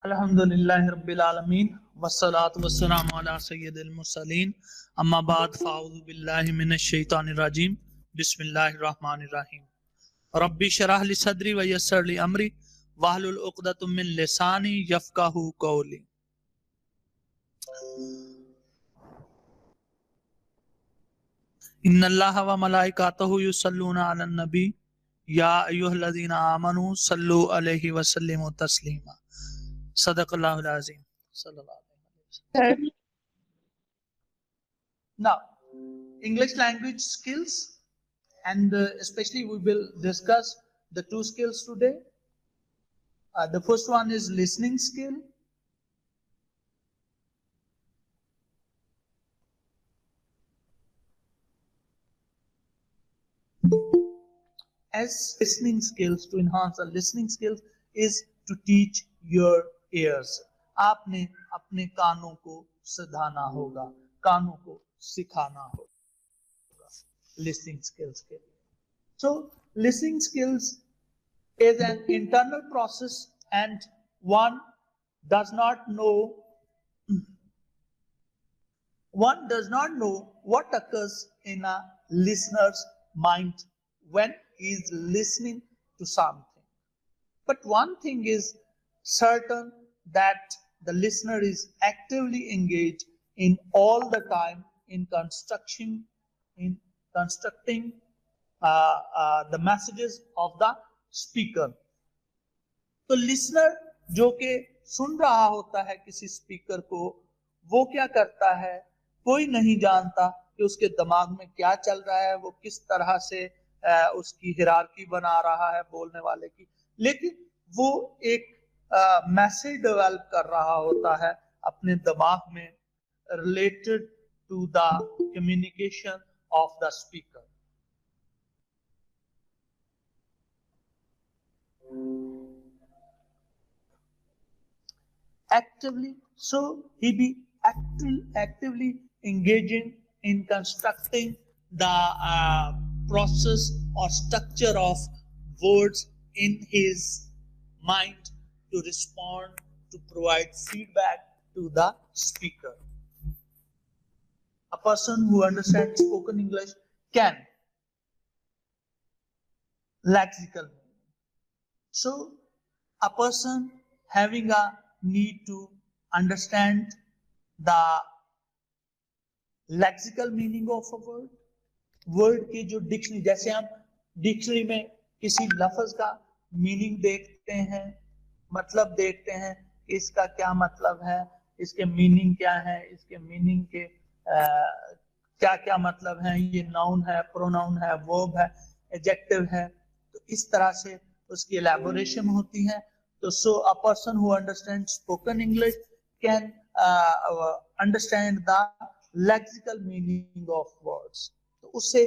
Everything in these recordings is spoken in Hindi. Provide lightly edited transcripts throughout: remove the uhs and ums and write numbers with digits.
अल्हम्दुलिल्लाहि रब्बिल आलमीन वस्सलातु वस्सलामु अला सय्यिदिल मुरसलीन अम्मा बाद फ़अऊज़ु बिल्लाहि मिनश शैतानिर रजीम बिस्मिल्लाहिर रहमानिर रहीम रब्बि शरह ली सदरी व यस्सिर ली अमरी वहलुल उक़दतम मिन लिसानी यफ़क़हू क़ौली। इन्नल्लाहा व मलाइकातहू युसल्लूना अलन नबी या अय्युहल्लज़ीना आमनू सल्लु अलैहि व सल्लिमू तस्लीमा। सदक़ल्लाहुल अज़ीम। सल्लल्लाहु अलैहि वसल्लम। Now, English language skills, and especially we will discuss the two skills today. The first one is listening skill. As listening skills, to enhance the listening skills is to teach your ears. आपने अपने कानों को सिखाना होगा, कानों को सिखाना होगा listening skills के लिए. So listening skills is an internal process, and one does not know what occurs in a listener's mind when he is listening to something. But one thing is certain, that the listener is actively engaged in all the time in constructing the messages of the speaker. तो लिसनर जो कि सुन रहा होता है किसी स्पीकर को, वो क्या करता है, कोई नहीं जानता कि उसके दिमाग में क्या चल रहा है, वो किस तरह से उसकी हिरार्की बना रहा है बोलने वाले की, लेकिन वो एक मैसेज डेवलप कर रहा होता है अपने दिमाग में related to the communication of the speaker. Actively, so he be actively engaging in constructing the process or structure of words in his mind to respond, to provide feedback to the speaker. A person who understands spoken English can lexical meaning. So a person having a need to understand the lexical meaning of a word के जो डिक्शनरी, जैसे हम डिक्शनरी में किसी लफ्ज का मीनिंग देखते हैं, मतलब देखते हैं, इसका क्या मतलब है, इसके मीनिंग क्या है, इसके मीनिंग के क्या क्या मतलब है, ये नाउन है, प्रोनाउन है, वर्ब है, एडजेक्टिव है, तो इस तरह से उसकी एलैबोरेशन होती है. So a person who understands spoken English can understand the lexical meaning of words. तो उससे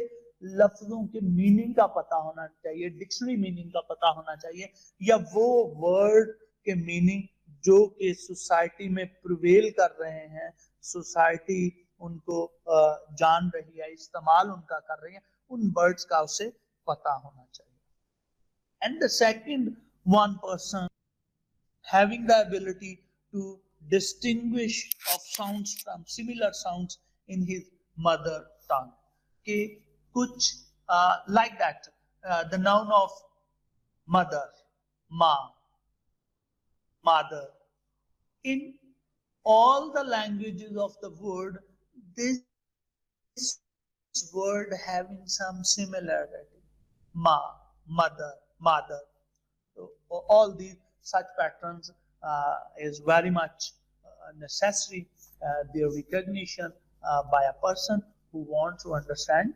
लफ्जों के मीनिंग का पता होना चाहिए, डिक्शनरी मीनिंग का पता होना चाहिए, या वो वर्ड के मीनिंग जो कि सोसाइटी में प्रिवेल कर रहे हैं, सोसाइटी उनको जान रही है, इस्तेमाल उनका कर रही है, उन वर्ड्स का उसे पता होना चाहिए. And the second one person having the ability to distinguish of sounds from similar sounds in his mother tongue. कि कुछ like that, the noun of mother, ma, mother. In all the languages of the world, this word having some similarity. Ma, mother, mother. So all these such patterns is very much necessary, their recognition by a person who wants to understand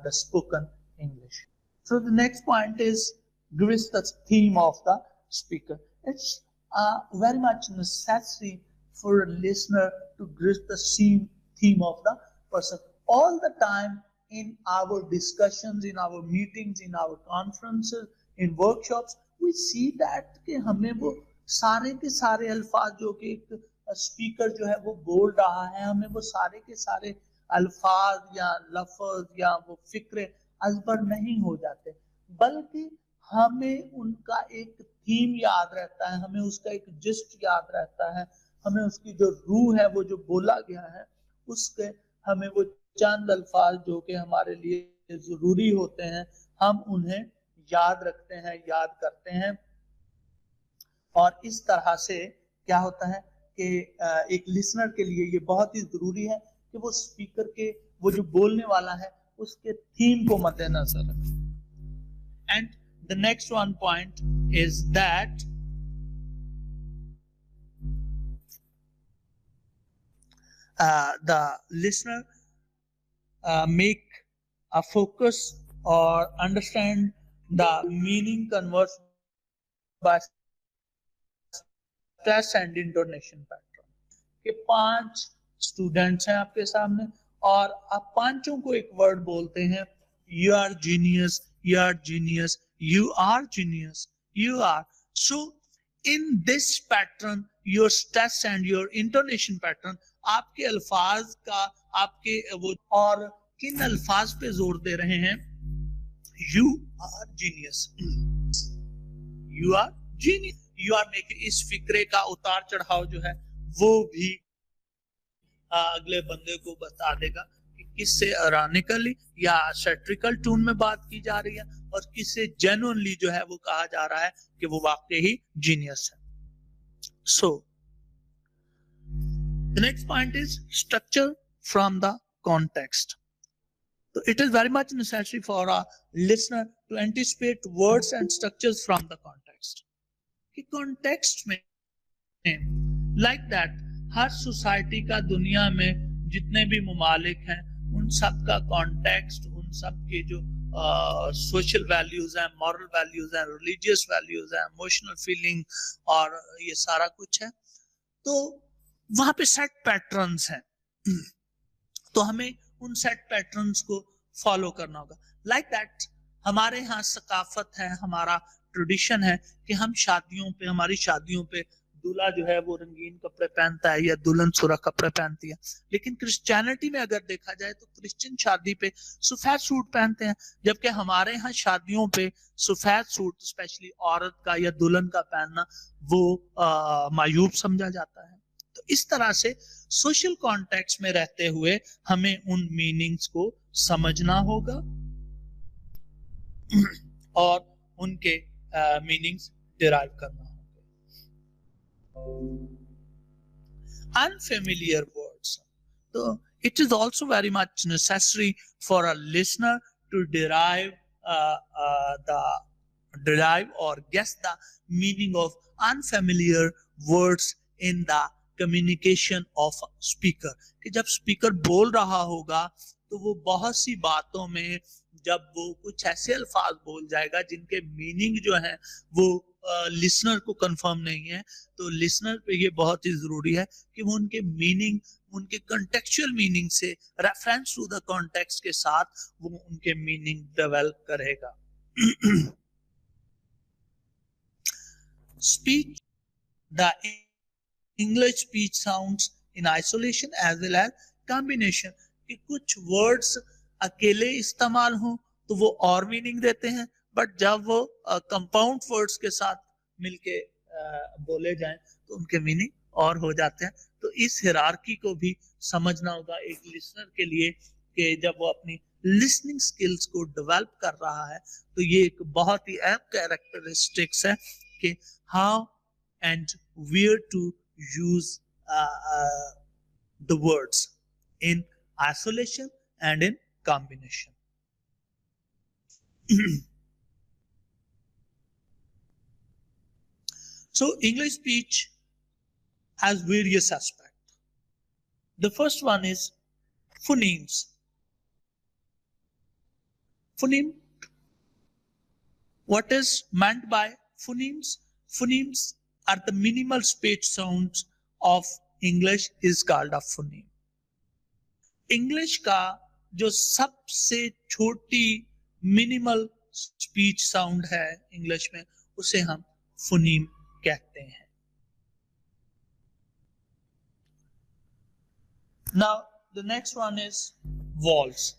the spoken English. So the next point is gives the theme of the speaker. It's very much necessary for a listener to grasp the theme of the person. All the time in our discussions, in our meetings, in our conferences, in workshops, we see that कि हमें वो सारे के सारे अल्फाज जो कि एक स्पीकर जो है वो बोल रहा है, हमें वो सारे के सारे अल्फाज या लफ्ज या वो फिक्रे अजबर नहीं हो जाते, बल्कि हमें उनका एक थीम याद रहता है, हमें उसका एक जिस्ट याद रहता है, हमें उसकी जो रूह है वो जो बोला गया है उसके हमें वो चंद अल्फाज जो कि हमारे लिए जरूरी होते हैं हम उन्हें याद रखते हैं, याद करते हैं। और इस तरह से क्या होता है कि एक लिसनर के लिए ये बहुत ही जरूरी है कि वो स्पीकर के वो जो बोलने वाला है उसके थीम को मद्देनजर रखे। And the next one point is that the listener make a focus or understand the meaning converts by stress and intonation pattern। कि 5 स्टूडेंट्स हैं आपके सामने और आप पांचों को एक वर्ड बोलते हैं, you are genius, you are genius, you are genius, you are. So in this pattern your stress and your intonation pattern, आपके अल्फाज का आपके वो और किन अल्फाज पे जोर दे रहे हैं, you are genius, you are genius, you are making. इस फिक्रे का उतार चढ़ाव जो है वो भी अगले बंदे को बता देगा कि किससे इरॉनिकली या सैटिरिकल टोन में बात की जा रही है और किससे जेन्युइनली जो है वो कहा जा रहा है कि वो वाकई ही जीनियस है। सो the next point is structure from the context. So it is very much necessary for a listener to anticipate words and structures from the context. कि context में like that हर सोसाइटी का दुनिया में जितने भी मुमालिक हैं उन सब का कॉन्टेक्स्ट, उन सब के जो सोशल वैल्यूज हैं, मॉरल वैल्यूज हैं, रिलीजियस वैल्यूज हैं, इमोशनल फीलिंग और ये सारा कुछ है, तो वहां पे सेट पैटर्न्स हैं। तो हमें उन सेट पैटर्न्स को फॉलो करना होगा। लाइक दैट हमारे यहाँ सकाफत है, हमारा ट्रेडिशन है कि हम शादियों पे, हमारी शादियों पे दूल्हा जो है वो रंगीन कपड़े पहनता है या दुल्हन सुर्ख कपड़े पहनती है। लेकिन क्रिश्चियनिटी में अगर देखा जाए तो क्रिश्चियन शादी पे सफेद सूट पहनते हैं, जबकि हमारे यहाँ शादियों पे सफेद सूट स्पेशली औरत का या दुल्हन का पहनना वो मायूब समझा जाता है। तो इस तरह से सोशल कॉन्टेक्स्ट में रहते हुए हमें उन मीनिंग्स को समझना होगा और उनके मीनिंग्स डिराइव करना होगा। Unfamiliar words, so it is also very much necessary for a listener to derive or guess the meaning of unfamiliar words in the communication of a speaker। कि जब स्पीकर बोल रहा होगा तो वो बहुत सी बातों में जब वो कुछ ऐसे अल्फाज बोल जाएगा जिनके मीनिंग जो है वो लिसनर को कंफर्म नहीं है, तो लिसनर पे ये बहुत ही जरूरी है कि वो उनके मीनिंग, उनके कॉन्टेक्चुअल मीनिंग से रेफरेंस टू द कॉन्टेक्स्ट के साथ वो उनके मीनिंग डेवलप करेगा। Speech, the English speech sounds in isolation as well as combination। कि कुछ वर्ड्स अकेले इस्तेमाल हो तो वो और मीनिंग देते हैं, बट जब वो कंपाउंड वर्ड्स के साथ मिलके बोले जाएं तो उनके मीनिंग और हो जाते हैं। तो इस हिरार्की को भी समझना होगा एक लिसनर के लिए कि जब वो अपनी लिसनिंग स्किल्स को डेवलप कर रहा है तो ये एक बहुत ही अहम कैरेक्टरिस्टिक्स है कि how and where to use the words in isolation and in combination। So English speech has various aspects. The first one is phonemes। Phoneme, what is meant by phonemes? Phonemes are the minimal speech sounds of English is called a phoneme। English का जो सबसे छोटी मिनिमल स्पीच साउंड है इंग्लिश में उसे हम phoneme कहते हैं। Now the next one is vowels।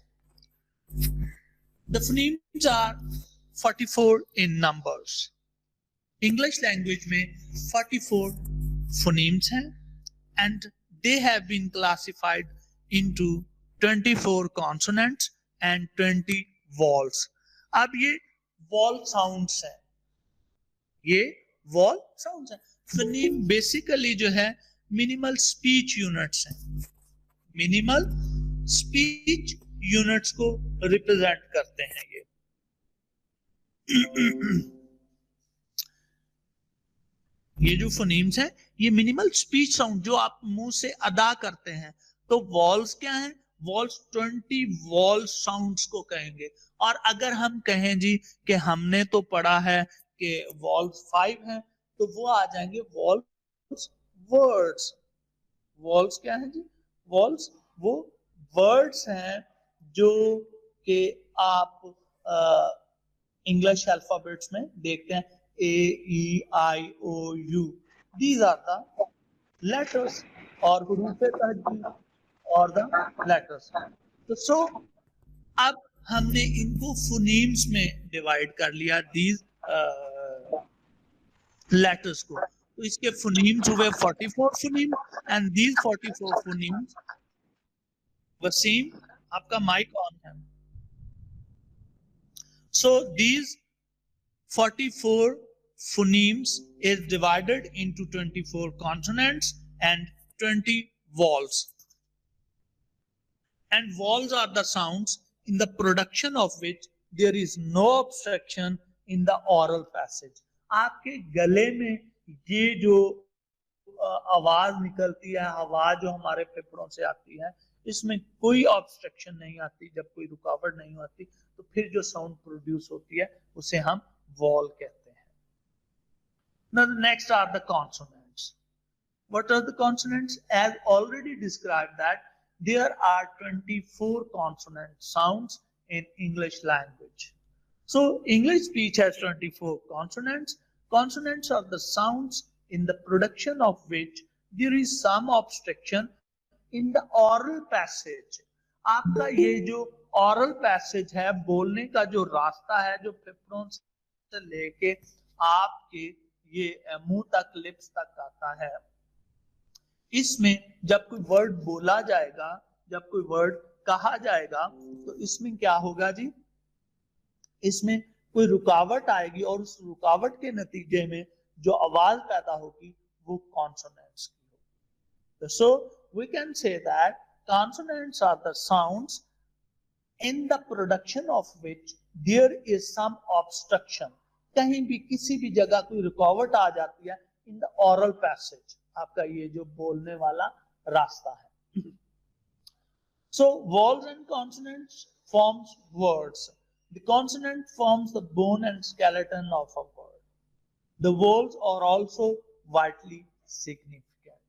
The phonemes are 44 in numbers। English language में 44 फोनीम्स हैं and they have been classified into 24 consonants and 20 vowels. अब ये वॉल साउंड्स हैं, ये वॉल साउंड्स हैं। फोनीम बेसिकली जो है मिनिमल स्पीच यूनिट्स हैं, मिनिमल स्पीच यूनिट्स को रिप्रेजेंट करते हैं ये। ये जो फोनीम्स हैं ये मिनिमल स्पीच साउंड जो आप मुंह से अदा करते हैं। तो वॉल्स क्या हैं? वॉल्स 20 वॉल साउंड्स को कहेंगे। और अगर हम कहें जी कि हमने तो पढ़ा है कि वॉल्स 5 हैं, तो वो आ जाएंगे वॉल्स वर्ड्स। वॉल्स क्या है जी? वॉल्स वो वर्ड्स हैं जो कि आप इंग्लिश अल्फाबेट्स में देखते हैं, A, E, I, O, U. These are the letters or हुरूफ़े तहज्जुद or the letters. So अब हमने इनको फोनीम्स में डिवाइड कर लिया these letters को। तो इसके फोनीम्स हुए 44 phoneme and these 44 phonemes. Waseem आपका माइक ऑन है। So these 44 phonemes is divided into 24 consonants and 20 vowels. And vowels are the sounds in the production of which there is no obstruction in the oral passage. आपके गले में ये जो आवाज निकलती है, आवाज जो हमारे फेफड़ों से आती है, इसमें कोई ऑब्स्ट्रक्शन नहीं आती, जब कोई रुकावट नहीं आती, तो फिर जो साउंड प्रोड्यूस होती है उसे हम वॉल कहते हैं। Now the next are the consonants. What are the consonants? As already described that there are 24 consonant sounds in English language. So English speech has 24 consonants. Consonants are the sounds in the production of which there is some obstruction in the oral passage. आपका ये जो oral passage है, बोलने का जो रास्ता है, जो फेफड़ों से लेके आपके ये मुंह तक, लिप्स तक आता है, इसमें जब कोई वर्ड बोला जाएगा, जब कोई वर्ड कहा जाएगा, तो इसमें क्या होगा जी? इसमें कोई रुकावट आएगी और उस रुकावट के नतीजे में जो आवाज पैदा होगी वो कॉन्सोनेंट्स की होगी। So we can say that consonants are the sounds in the production of which there is some obstruction. कहीं भी किसी भी जगह कोई रुकावट आ जाती है in the oral passage, आपका ये जो बोलने वाला रास्ता है। So vowels and consonants forms words. The consonant forms the bone and skeleton of a word. The vowels are also vitally significant.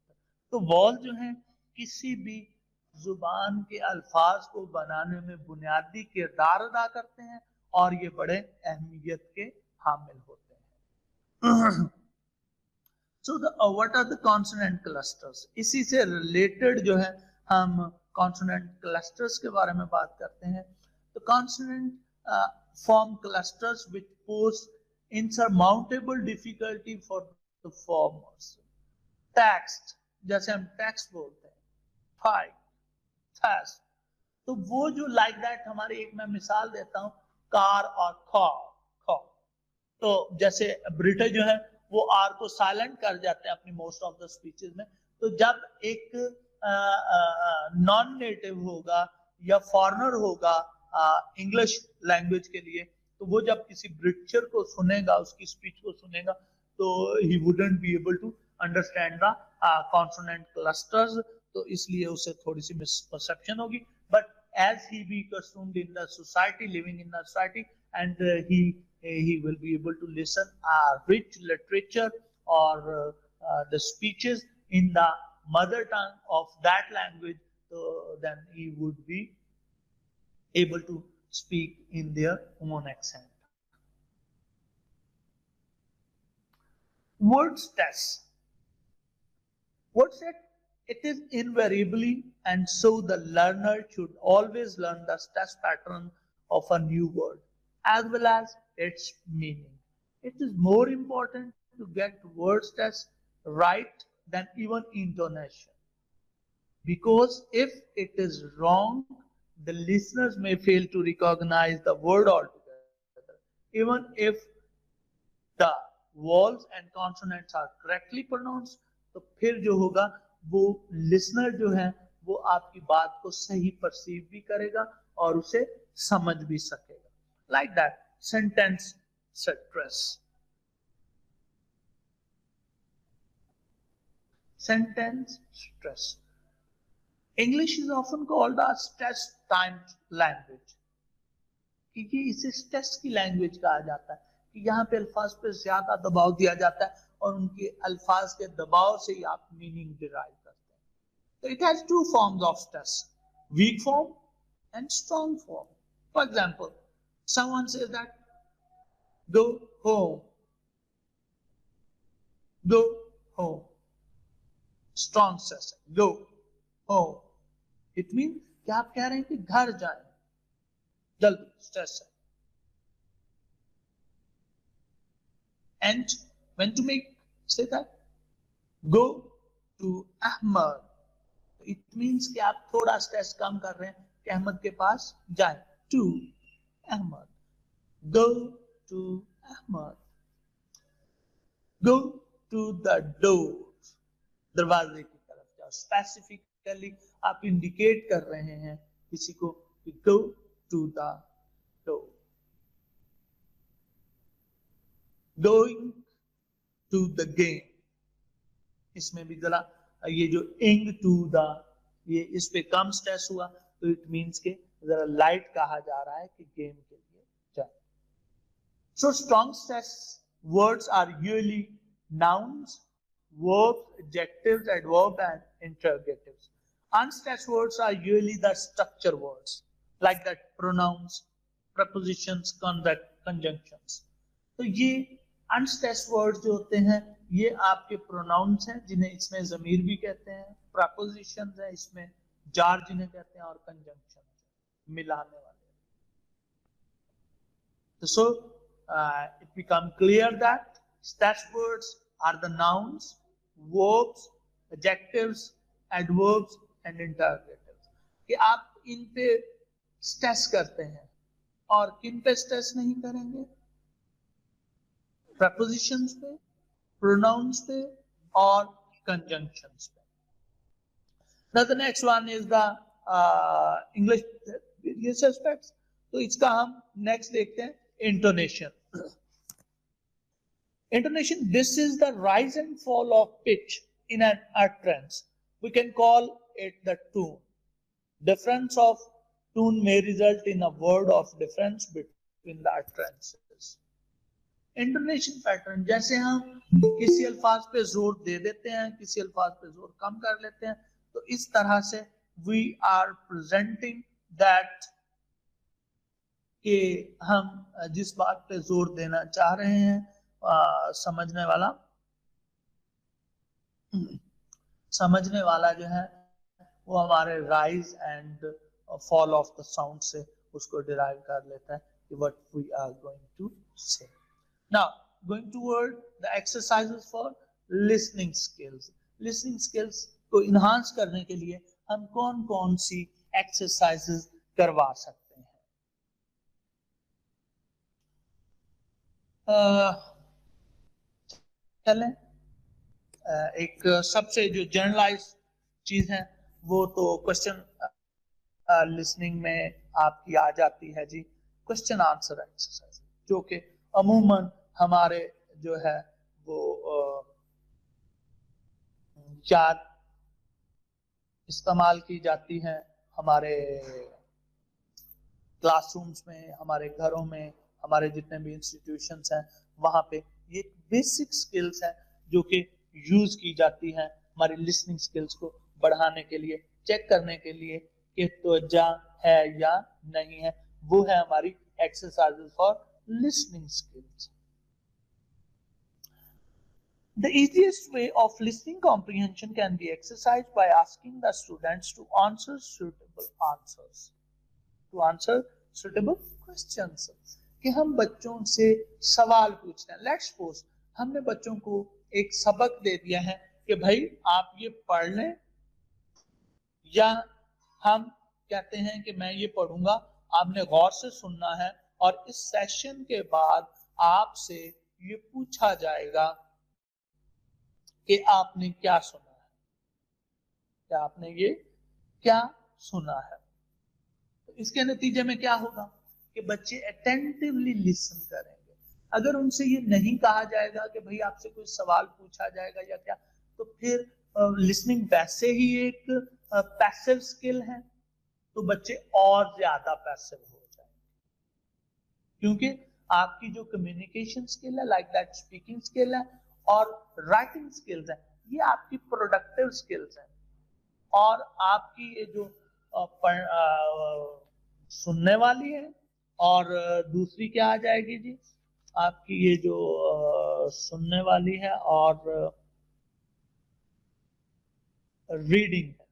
तो वॉल जो है किसी भी जुबान के अल्फाज को बनाने में बुनियादी किरदार अदा करते हैं और ये बड़े अहमियत के हामिल होते हैं। So what are the consonant clusters? इसी से रिलेटेड जो है हम consonant clusters के बारे में बात करते हैं। तो consonant form clusters which pose insurmountable difficulty for the formers. Text, जैसे हम टेक्स्ट बोलते हैं, फाइट, थेस्ट, तो वो जो लाइक दैट हमारे, एक मैं मिसाल देता हूं, कार और खॉ, खॉ, तो जैसे ब्रिटिश जो है वो आर को साइलेंट कर जाते हैं अपनी मोस्ट ऑफ द स्पीचेस में। तो जब एक नॉन नेटिव होगा या फॉरेनर होगा इंग्लिश लैंग्वेज के लिए, तो वो जब किसी ब्रिटिशर को सुनेगा, उसकी स्पीच को सुनेगा, तो he wouldn't be able to understand the consonant clusters, तो इसलिए उसे थोड़ी सी मिसपरसेप्शन होगी। But as he be accustomed in the society, living in the society, and he will be able to listen rich literature or the speeches in the mother tongue of that language, so then he would be able to speak in their own accent. Words test. Words test, it is invariably, and so the learner should always learn the test pattern of a new word as well as its meaning. It is more important to get word stress right than even intonation. Because if it is wrong, the listeners may fail to recognize the word altogether. Even if the vowels and consonants are correctly pronounced, तो फिर जो होगा वो लिसनर जो है वो आपकी बात को सही परसीव भी करेगा और उसे समझ भी सकेगा. Like that sentence stress. Sentence stress. English is often called a stress-timed language. क्योंकि इसे स्ट्रेस की लैंग्वेज कहा जाता है कि यहाँ पे अल्फाज पे ज्यादा दबाव दिया जाता है और उनके अल्फाज के दबाव से ही आप मीनिंग डिराइव करते हैं. तो it has two forms of stress, weak form and strong form. For example, someone says that go home, go home. Strong stress, go home. It mean कि आप कह रहे हैं कि घर जाएं जल्दी, स्ट्रेस है. And when to make say that go to Ahmed, it means कि आप थोड़ा स्ट्रेस कम कर रहे हैं कि अहमद के पास जाएं. To Ahmed, go to Ahmed, go to the door, दरवाजे की तरफ जाओ. स्पेसिफिकली आप इंडिकेट कर रहे हैं किसी को कि go to the door. Going to the game, इसमें भी जरा ये जो ing to the, ये इस पे कम स्ट्रेस हुआ तो इट मींस के जरा लाइट कहा जा रहा है कि गेम के लिए जाए. So strong stress words are usually nouns, verbs, adjectives, adverbs, and interrogatives. Unstressed words are usually the structure words, like that pronouns, prepositions, conjunctions. तो ये अनस्ट्रेस्ड वर्ड्स जो होते हैं ये आपके प्रोनाउंस हैं जिन्हें इसमें जमीर भी कहते हैं, प्रपोजिशंस हैं इसमें, जार जिन्हें कहते हैं, और कंजंक्शन मिलाने वाले. So it become clear that stressed words are the nouns, verbs, adjectives, adverbs and interrogatives. कि आप इन पे स्ट्रेस करते हैं और किन पे स्ट्रेस नहीं करेंगे? prepositions पे, pronouns पे और conjunctions पे. Now the next one is the English various aspects. तो इसका हम next देखते हैं intonation. Intonation, this is the rise and fall of pitch in an utterance. We can call it the tone. Difference of tone may result in a word of difference between the utterances. Intonation pattern, जैसे हम किसी अल्फाज पे जोर दे देते हैं, किसी अल्फाज पे जोर कम कर लेते हैं, तो इस तरह से वी आर प्रेजेंटिंग दैट कि हम जिस बात पे जोर देना चाह रहे हैं समझने वाला जो है वो हमारे rise and fall of the sound से उसको डिराइव कर लेता है कि what we are going to say. Now, going toward the exercises for listening skills. Listening skills को enhance करने के लिए हम कौन-कौन सी exercises करवा सकते हैं? चलें एक सबसे जो जनरलाइज चीज है वो तो क्वेश्चन लिसनिंग में आपकी आ जाती है जी, क्वेश्चन आंसर एक्सरसाइज, जो कि अमूमन हमारे जो है वो याद इस्तेमाल की जाती हैं हमारे क्लासरूम्स में, हमारे घरों में, हमारे जितने भी इंस्टीट्यूशंस हैं वहां पे ये बेसिक स्किल्स हैं जो कि यूज की जाती हैं हमारी लिसनिंग स्किल्स को बढ़ाने के लिए, चेक करने के लिए कि तवज्जो है या नहीं है. वो है हमारी exercises for listening skills. The easiest way of listening comprehension can be exercised by asking the students to answer suitable answers, to answer suitable questions. कि हम बच्चों से सवाल पूछते हैं. Let's suppose हमने बच्चों को एक सबक दे दिया है कि भाई आप ये पढ़ लें, या हम कहते हैं कि मैं ये पढ़ूंगा, आपने गौर से सुनना है और इस सेशन के बाद आपसे ये पूछा जाएगा कि आपने क्या सुना है, क्या आपने ये क्या सुना है। तो इसके नतीजे में क्या होगा कि बच्चे अटेंटिवली लिसन करेंगे। अगर उनसे ये नहीं कहा जाएगा कि भाई आपसे कोई सवाल पूछा जाएगा या क्या, तो फिर लिसनिंग वैसे ही एक पैसिव स्किल है, तो बच्चे और ज्यादा पैसिव हो जाएंगे, क्योंकि आपकी जो कम्युनिकेशन स्किल है, लाइक दैट स्पीकिंग स्किल है और राइटिंग स्किल्स है, ये आपकी प्रोडक्टिव स्किल्स है। और आपकी ये जो सुनने वाली है, और दूसरी क्या आ जाएगी जी, आपकी ये जो सुनने वाली है और रीडिंग है,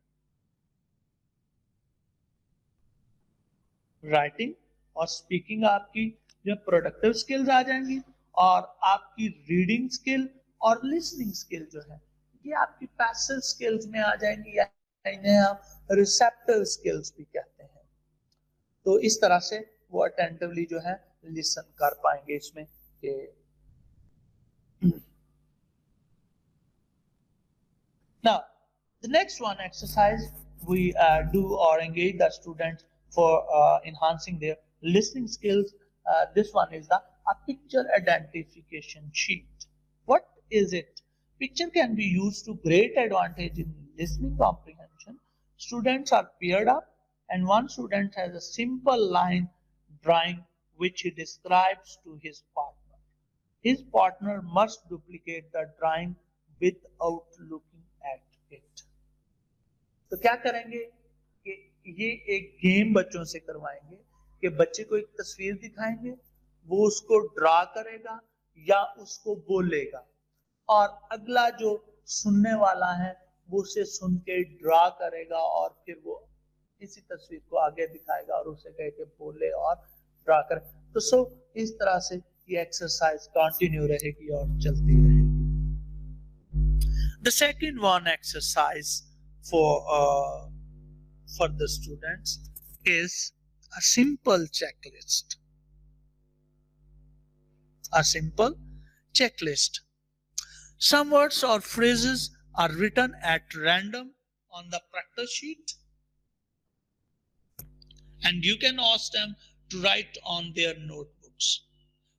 राइटिंग और स्पीकिंग आपकी जो प्रोडक्टिव स्किल्स आ जाएंगी, और आपकी रीडिंग स्किल और लिसनिंग स्किल जो है ये आपकी पैसिव स्किल्स में आ जाएंगी, या इन्हें हम रिसेप्टिव स्किल्स भी कहते हैं। तो इस तरह से वो अटेंटिवली जो है लिसन कर पाएंगे इसमें कि now the next one exercise we do or engage the students for enhancing their listening skills. This one is a picture identification sheet. What is it? Picture can be used to great advantage in listening comprehension. Students are paired up and one student has a simple line drawing which he describes to his partner. His partner must duplicate the drawing without looking at it. तो क्या करेंगे कि ये एक गेम बच्चों से करवाएंगे कि बच्चे को एक तस्वीर दिखाएंगे, वो उसको ड्रा करेगा या उसको बोलेगा, और अगला जो सुनने वाला है वो उसे सुन के ड्रा करेगा और फिर वो इसी तस्वीर को आगे दिखाएगा और उसे कह के बोले और ड्रा करे। तो इस तरह से ये एक्सरसाइज कंटिन्यू रहेगी और चलती रहेगी। The second one exercise for the students is a simple checklist. A simple checklist. Some words or phrases are written at random on the practice sheet, and you can ask them to write on their notebooks.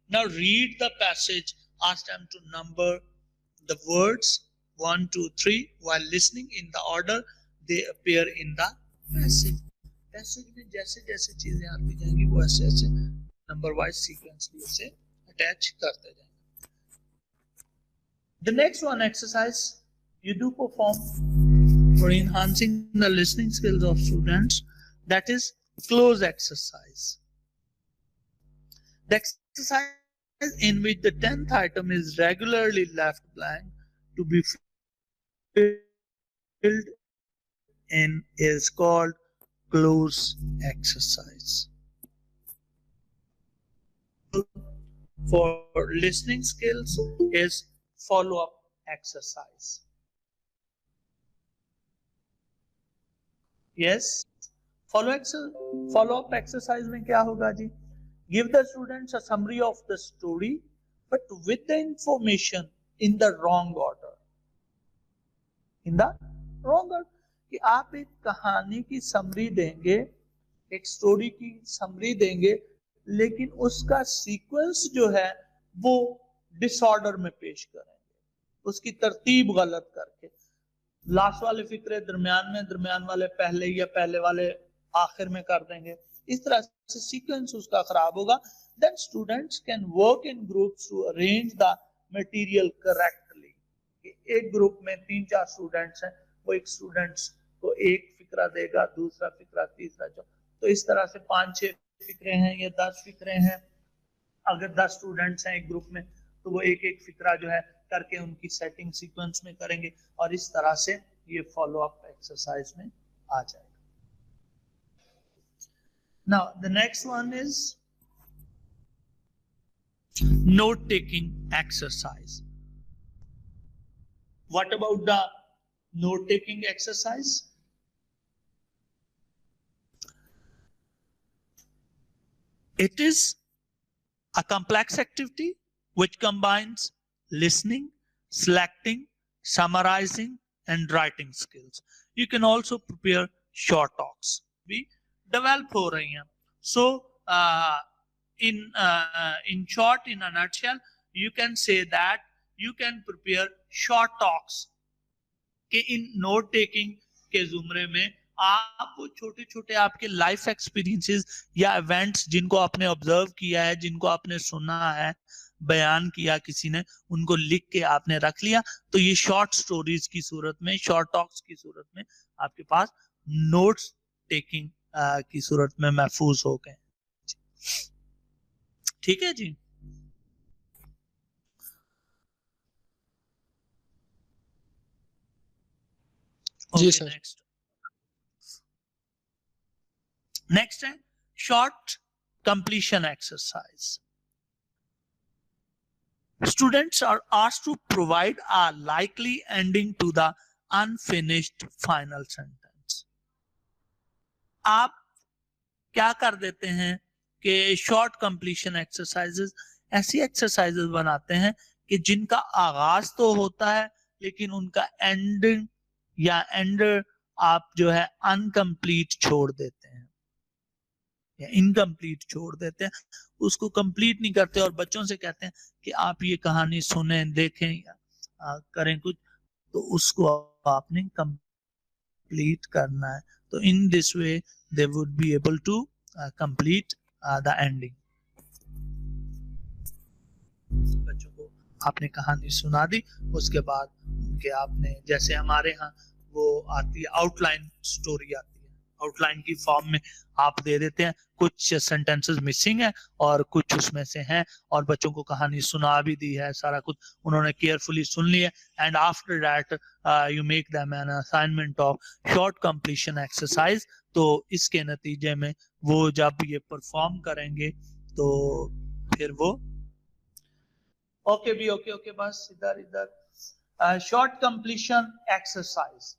Now read the passage, ask them to number the words 1, 2, 3 while listening in the order they appear in the passage. Passage में जैसे जैसे चीजें आती जाएंगी वो ऐसे ऐसे नंबर वाइज सीक्वेंसली उसे अटैच करते जाएंगे। The next one exercise you do perform for enhancing the listening skills of students, that is close exercise. The exercise in which the 10th item is regularly left blank to be filled in is called close exercise. For listening skills is follow-up exercise. Yes, follow-up exercise में क्या होगा जी? Give the students a summary of the story, but with the information in the wrong order. In the wrong order. कि आप एक कहानी की समरी देंगे, एक स्टोरी की समरी देंगे, लेकिन उसका सीक्वेंस जो है वो डिसऑर्डर में पेश करेंगे, उसकी तरतीब गलत करके, लास्ट वाले फिक्रे दरमियान में, दरमियान वाले पहले या पहले वाले आखिर में कर देंगे। इस तरह से सीक्वेंस उसका खराब होगा। Then students can work in groups to arrange the material correctly. एक ग्रुप में 3-4 स्टूडेंट्स हैं, वो एक स्टूडेंट्स को एक फिक्रा देगा, दूसरा फिक्रा, तीसरा, तो इस तरह से 5-6 फिक्रे हैं या 10 फिक्रे हैं। अगर 10 स्टूडेंट्स हैं एक ग्रुप में तो वो एक एक फिक्रा जो है करके उनकी सेटिंग सीक्वेंस में करेंगे, और इस तरह से ये फॉलो अप एक्सरसाइज में आ जाएगा। Now the next one is note taking exercise. What about the note taking exercise? It is a complex activity which combines listening, selecting, summarizing, and writing skills. You can also prepare short talks. भी develop हो रही हैं. So in short, in a nutshell, you can say that you can prepare short talks कि इन नोट टेकिंग के जुमरे में आप वो छोटे छोटे आपके लाइफ एक्सपीरियंसेस या इवेंट्स जिनको आपने ऑब्जर्व किया है, जिनको आपने सुना है, बयान किया किसी ने, उनको लिख के आपने रख लिया, तो ये शॉर्ट स्टोरीज की सूरत में, शॉर्ट टॉक्स की सूरत में आपके पास नोट्स टेकिंग की सूरत में महफूज हो गए. ठीक है जी. जी सर. नेक्स्ट है short completion exercise. Students are asked to provide a likely ending to the unfinished final sentence. आप क्या कर देते हैं कि शॉर्ट कंप्लीशन एक्सरसाइजेस ऐसी एक्सरसाइजेस बनाते हैं कि जिनका आगाज तो होता है लेकिन उनका एंडिंग या एंड आप जो है अनकंप्लीट छोड़ देते हैं या इनकम्प्लीट छोड़ देते हैं, उसको कंप्लीट नहीं करते और बच्चों से कहते हैं कि आप ये कहानी सुने, देखें या करें कुछ, तो उसको आपने कंप्लीट करना है. तो in this way they would be able to complete the ending. बच्चों को आपने कहानी सुना दी, उसके बाद उनके आपने, जैसे हमारे यहाँ वो आती है आउटलाइन स्टोरी आती है, आउटलाइन की फॉर्म में आप दे देते हैं, कुछ सेंटेंसेस मिसिंग है और कुछ उसमें से हैं, और बच्चों को कहानी सुना भी दी है, सारा कुछ उन्होंने केयरफुली सुन लिया. And after that you make them an assignment of short completion exercise. तो इसके नतीजे में वो जब ये परफॉर्म करेंगे तो फिर वो ओके भी ओके बस इधर इधर शॉर्ट कंप्लीशन एक्सरसाइज.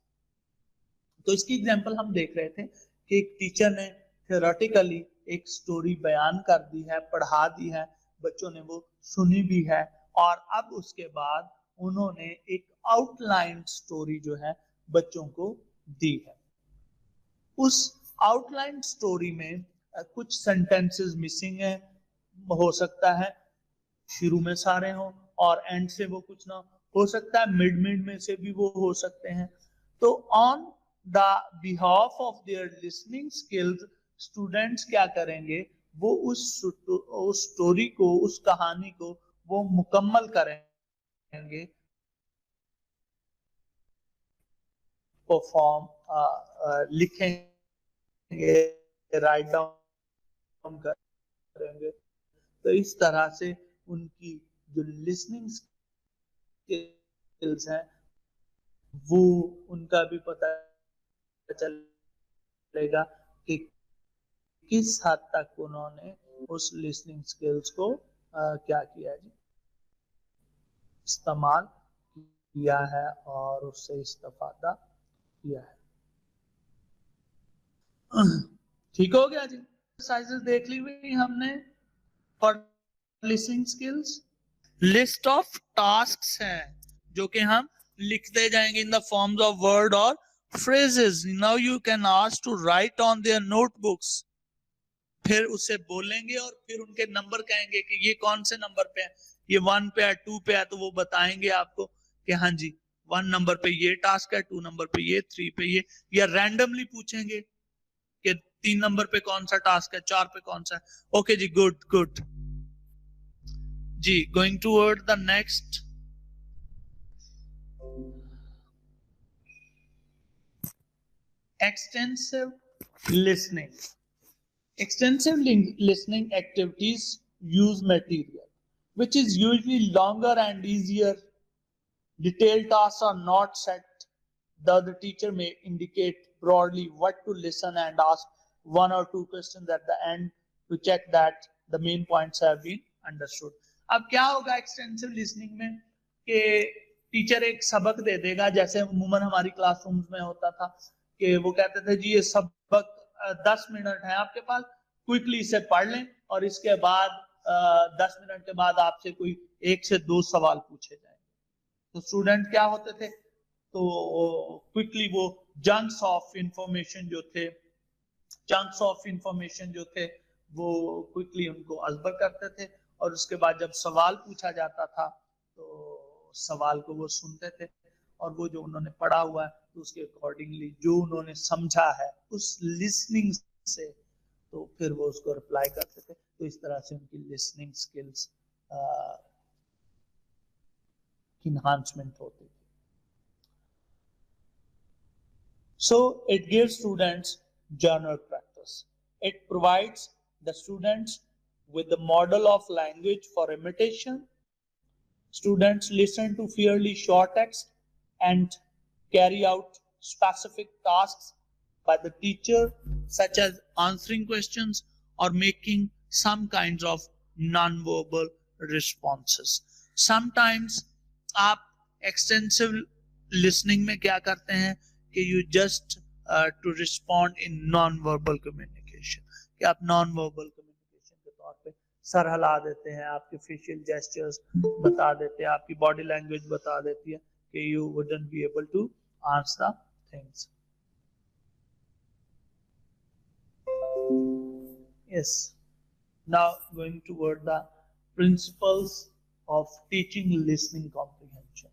तो इसकी एग्जांपल हम देख रहे थे कि एक टीचर ने थ्योरेटिकली एक स्टोरी बयान कर दी है, पढ़ा दी है, बच्चों ने वो सुनी भी है, और अब उसके बाद उन्होंने एक आउटलाइन स्टोरी जो है बच्चों को दी है. उस आउटलाइन स्टोरी में कुछ सेंटेंसेस मिसिंग है, हो सकता है शुरू में सारे हों और एंड से वो कुछ ना हो सकता है, मिड में से भी वो हो सकते हैं. तो on the behalf of their listening skills, students क्या करेंगे, वो उस स्टोरी को, उस कहानी को वो मुकम्मल करेंगे, परफॉर्म लिखेंगे, राइट डाउन करेंगे. तो इस तरह से उनकी जो लिसनिंग स्किल्स हैं वो उनका भी पता चलेगा कि किस हद तक उन्होंने उस लिसनिंग स्किल्स को क्या किया जी, इस्तेमाल किया है और उससे इस्तेफादा किया है. ठीक हो गया जी. एक्सरसाइजेस देख ली हुई हमने for listening skills. List of tasks हैं जो कि हम लिखते जाएंगे in the forms of word और phrases. Now you can ask to write on their notebooks. फिर उसे बोलेंगे और फिर उनके नंबर कहेंगे कि ये कौन से नंबर पे है, ये 1 पे है, 2 पे है, तो वो बताएंगे आपको कि हाँ जी 1 नंबर पे ये टास्क है, 2 नंबर पे ये, 3 पे ये, या रैंडमली पूछेंगे कि 3 नंबर पे कौन सा टास्क है, 4 पे कौन सा है. ओके जी, गुड जी. Going toward the next. Extensive listening. Extensive listening activities use material which is usually longer and easier. Detailed tasks are not set. The teacher may indicate broadly what to listen and ask 1 or 2 questions at the end to check that the main points have been understood. अब क्या होगा एक्सटेंसिव लिसनिंग में कि टीचर एक सबक दे देगा, जैसे अमूमन हमारी क्लासरूम्स में होता था कि वो कहते थे जी ये सबक 10 मिनट है आपके पास, क्विकली इसे पढ़ लें और इसके बाद 10 मिनट के बाद आपसे कोई 1 से 2 सवाल पूछे जाएंगे। तो स्टूडेंट क्या होते थे, तो क्विकली वो चंक्स ऑफ इंफॉर्मेशन जो थे वो क्विकली उनको अज़बर करते थे, और उसके बाद जब सवाल पूछा जाता था तो सवाल को वो सुनते थे, और वो जो उन्होंने पढ़ा हुआ है तो उसके अकॉर्डिंगली जो उन्होंने समझा है उस लिसनिंग से तो फिर वो उसको रिप्लाई करते थे। तो इस तरह से उनकी लिसनिंग स्किल्स की इन्हांसमेंट होती थी। So it gives students general practice. It provides the students with the model of language for imitation. Students listen to fairly short text and carry out specific tasks by the teacher, such as answering questions or making some kinds of non-verbal responses. Sometimes आप extensive listening में क्या करते हैं कि you just to respond in non-verbal communication, कि आप non-verbal communication के तौर पे सर हिला देते हैं, आपके फेशियल जेस्चर्स बता देते हैं, आपकी बॉडी लैंग्वेज बता देती है कि you wouldn't be able to answer things. Yes. Now going toward the principles of teaching listening comprehension.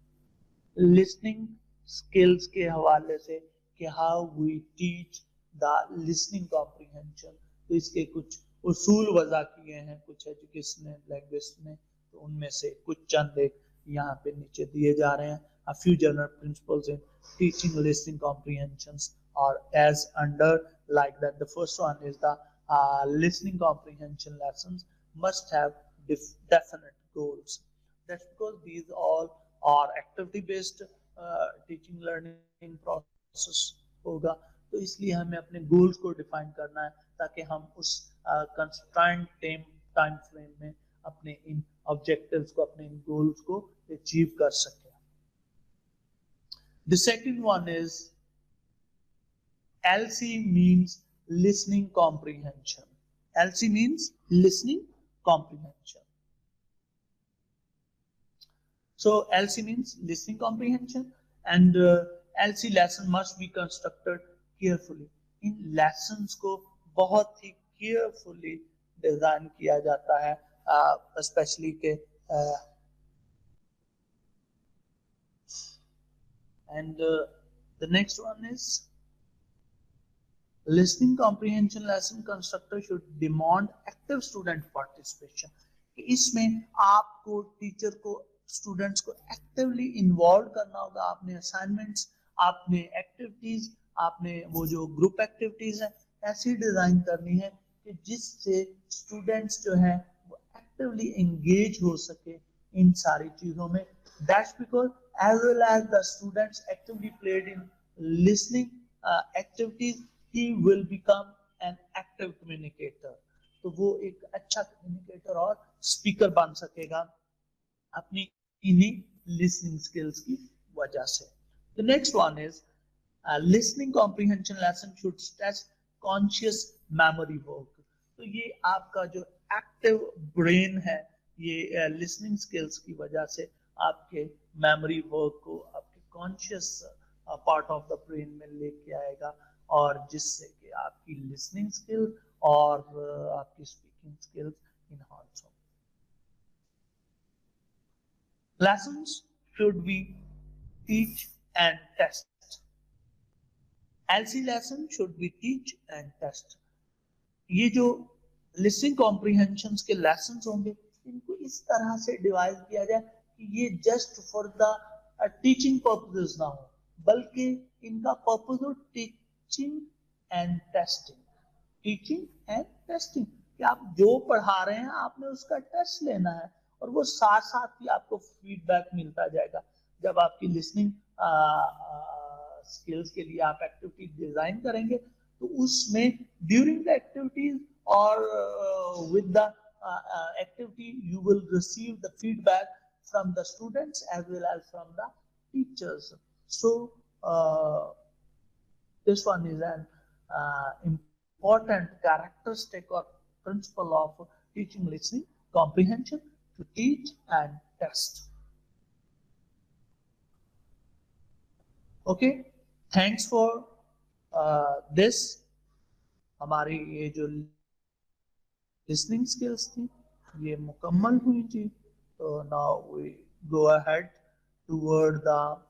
Listening skills के हवाले से कि how we teach the listening comprehension, तो इसके कुछ उसूल वज़ा किए हैं कुछ एजुकेशनल लैंग्वेज में, तो उनमें से कुछ चंद एक यहाँ पे नीचे दिए जा रहे हैं. A few general principles in teaching listening comprehensions are as under like that. The first one is the listening comprehension lessons must have definite goals. That's because these all are activity based teaching learning process होगा, तो इसलिए हमें अपने गोल्स को डिफाइन करना है ताकि हम उस कंस्ट्रेंट टाइम फ्रेम में अपने इन ऑब्जेक्टिव्स को, अपने इन गोल्स को अचीव कर सकें. The second one is LC means listening comprehension. LC means listening comprehension. So LC means listening comprehension, and LC lesson must be constructed carefully. In lessons को बहुत ही carefully डिजाइन किया जाता है, especially के and the next one is listening comprehension lesson constructor should demand active student participation. इसमें आपको टीचर को स्टूडेंट्स को एक्टिवली इन्वॉल्व करना होगा. आपने असाइनमेंट्स, आपने एक्टिविटीज, आपने वो जो ग्रुप एक्टिविटीज है ऐसी डिजाइन करनी है कि जिससे स्टूडेंट्स जो है वो एक्टिवली एंगेज हो सके इन सारी चीजों में. That's because as well as the students actively played in listening activities, he will become an active communicator. तो वो एक अच्छा कम्युनिकेटर और स्पीकर बन सकेगा अपनी इन्हीं listening skills की वजह से. The next one is listening comprehension lesson should test conscious memory work. तो ये आपका जो एक्टिव ब्रेन है ये listening skills की वजह से आपके मेमोरी वर्क को आपके conscious part of the brain में लेके आएगा, और जिससे कि आपकी लिसनिंग स्किल और आपकी स्पीकिंग स्किल्स इनहांस हो. Lessons should be teach and test. LC lesson should be teach and test. ये जो listening comprehensions के lessons होंगे इनको इस तरह से डिवाइड किया जाए कि ये just for the teaching purposes ना हो, बल्कि इनका पर्पस हो teaching and testing. Teaching and testing कि आप जो पढ़ा रहे हैं आपने उसका टेस्ट लेना है, और वो साथ साथ ही आपको फीडबैक मिलता जाएगा. जब आपकी लिसनिंग स्किल्स के लिए आप एक्टिविटी डिजाइन करेंगे तो उसमें ड्यूरिंग द एक्टिविटीज और with the activity you will receive the feedback from the students as well as from the teachers. So this one is an important characteristic or principle of teaching, listening, comprehension, to teach and test. Okay, thanks for this. हमारी ये जो लिसनिंग स्किल्स थी ये मुकम्मल हुई जी. तो now we go ahead toward the